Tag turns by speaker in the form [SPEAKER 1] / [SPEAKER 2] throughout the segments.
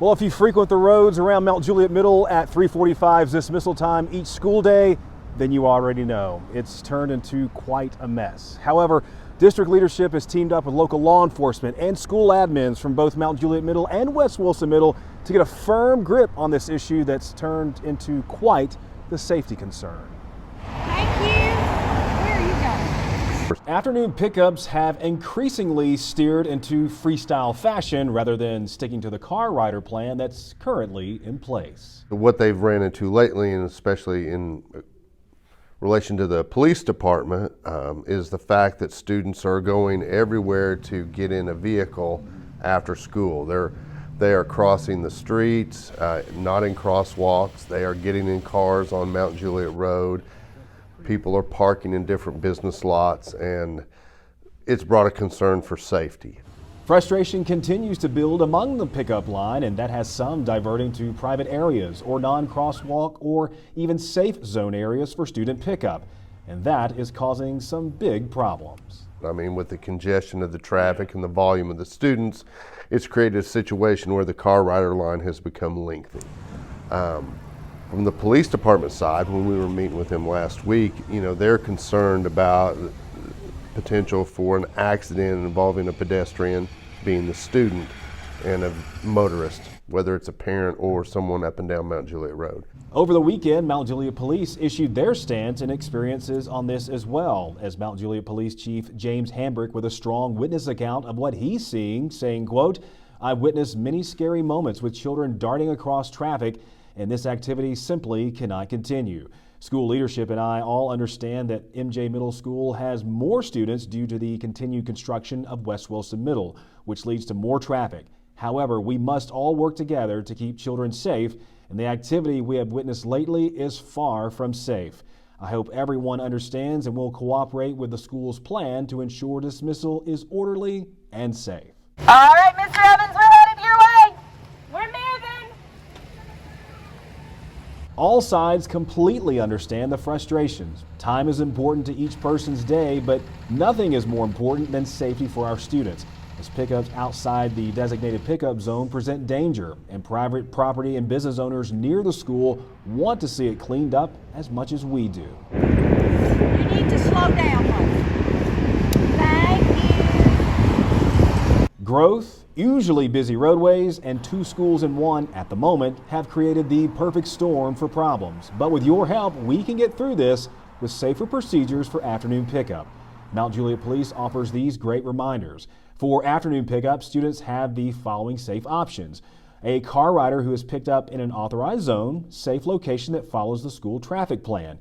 [SPEAKER 1] Well, if you frequent the roads around Mount Juliet Middle at 3:45 dismissal time each school day, then you already know it's turned into quite a mess. However, district leadership has teamed up with local law enforcement and school admins from both Mount Juliet Middle and West Wilson Middle to get a firm grip on this issue that's turned into quite the safety concern.
[SPEAKER 2] Thank you. Where are you going?
[SPEAKER 1] Afternoon pickups have increasingly steered into freestyle fashion rather than sticking to the car rider plan that's currently in place.
[SPEAKER 3] What they've ran into lately, and especially in relation to the police department, is the fact that students are going everywhere to get in a vehicle after school. They are crossing the streets, not in crosswalks. They are getting in cars on Mount Juliet Road. People are parking in different business lots, and it's brought a concern for safety.
[SPEAKER 1] Frustration continues to build among the pickup line, and that has some diverting to private areas or non-crosswalk or even safe zone areas for student pickup. And that is causing some big problems.
[SPEAKER 3] I mean, with the congestion of the traffic and the volume of the students, it's created a situation where the car rider line has become lengthy. From the police department side, when we were meeting with them last week, they're concerned about the potential for an accident involving a pedestrian, being the student, and a motorist, whether it's a parent or someone up and down Mount Juliet Road.
[SPEAKER 1] Over the weekend, Mount Juliet Police issued their stance and experiences on this as well, as Mount Juliet Police Chief James Hambrick with a strong witness account of what he's seeing, saying, quote, "I've witnessed many scary moments with children darting across traffic, and this activity simply cannot continue. School leadership and I all understand that MJ Middle School has more students due to the continued construction of West Wilson Middle, which leads to more traffic. However, we must all work together to keep children safe, and the activity we have witnessed lately is far from safe. I hope everyone understands and will cooperate with the school's plan to ensure dismissal is orderly and safe."
[SPEAKER 2] All right, Mr. Evans, we're headed your way. We're moving.
[SPEAKER 1] All sides completely understand the frustrations. Time is important to each person's day, but nothing is more important than safety for our students, as pickups outside the designated pickup zone present danger, and private property and business owners near the school want to see it cleaned up as much as we do.
[SPEAKER 2] You need to slow down, honey. Thank you.
[SPEAKER 1] Growth, usually busy roadways, and two schools in one at the moment have created the perfect storm for problems. But with your help, we can get through this with safer procedures for afternoon pickup. Mount Juliet Police offers these great reminders. For afternoon pickup, students have the following safe options: a car rider who is picked up in an authorized zone, safe location that follows the school traffic plan;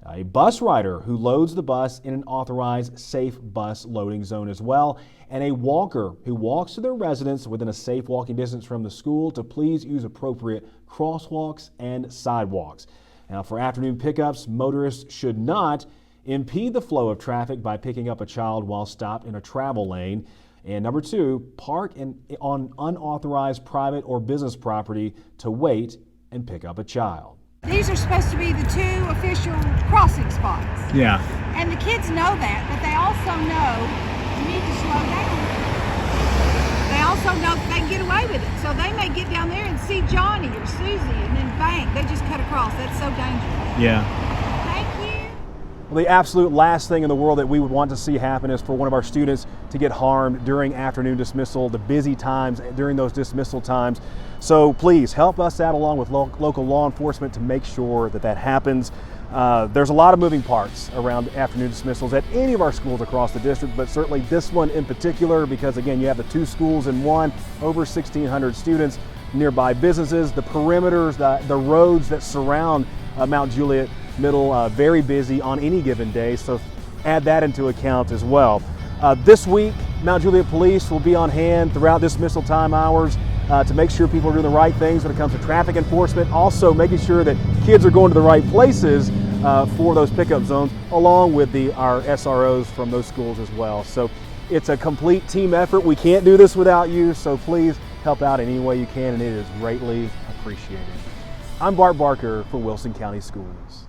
[SPEAKER 1] a bus rider who loads the bus in an authorized safe bus loading zone as well; and a walker who walks to their residence within a safe walking distance from the school to please use appropriate crosswalks and sidewalks. Now, for afternoon pickups, motorists should not impede the flow of traffic by picking up a child while stopped in a travel lane. And number two, park on unauthorized private or business property to wait and pick up a child.
[SPEAKER 2] These are supposed to be the two official crossing spots.
[SPEAKER 1] Yeah.
[SPEAKER 2] And the kids know that, but they also know you need to slow down. They also know that they can get away with it. So they may get down there and see Johnny or Susie and then bang, they just cut across. That's so dangerous.
[SPEAKER 1] Yeah.
[SPEAKER 2] Thank you.
[SPEAKER 1] Well, the absolute last thing in the world that we would want to see happen is for one of our students to get harmed during afternoon dismissal, the busy times during those dismissal times. So please help us out along with local law enforcement to make sure that that happens. There's a lot of moving parts around afternoon dismissals at any of our schools across the district, but certainly this one in particular, because again, you have the two schools in one, over 1,600 students, nearby businesses, the perimeters, the roads that surround Mount Juliet Middle, very busy on any given day, so add that into account as well. This week, Mount Juliet Police will be on hand throughout dismissal time hours to make sure people are doing the right things when it comes to traffic enforcement, also making sure that kids are going to the right places for those pickup zones, along with our SROs from those schools as well. So it's a complete team effort. We can't do this without you, so please help out in any way you can, and it is greatly appreciated. I'm Bart Barker for Wilson County Schools.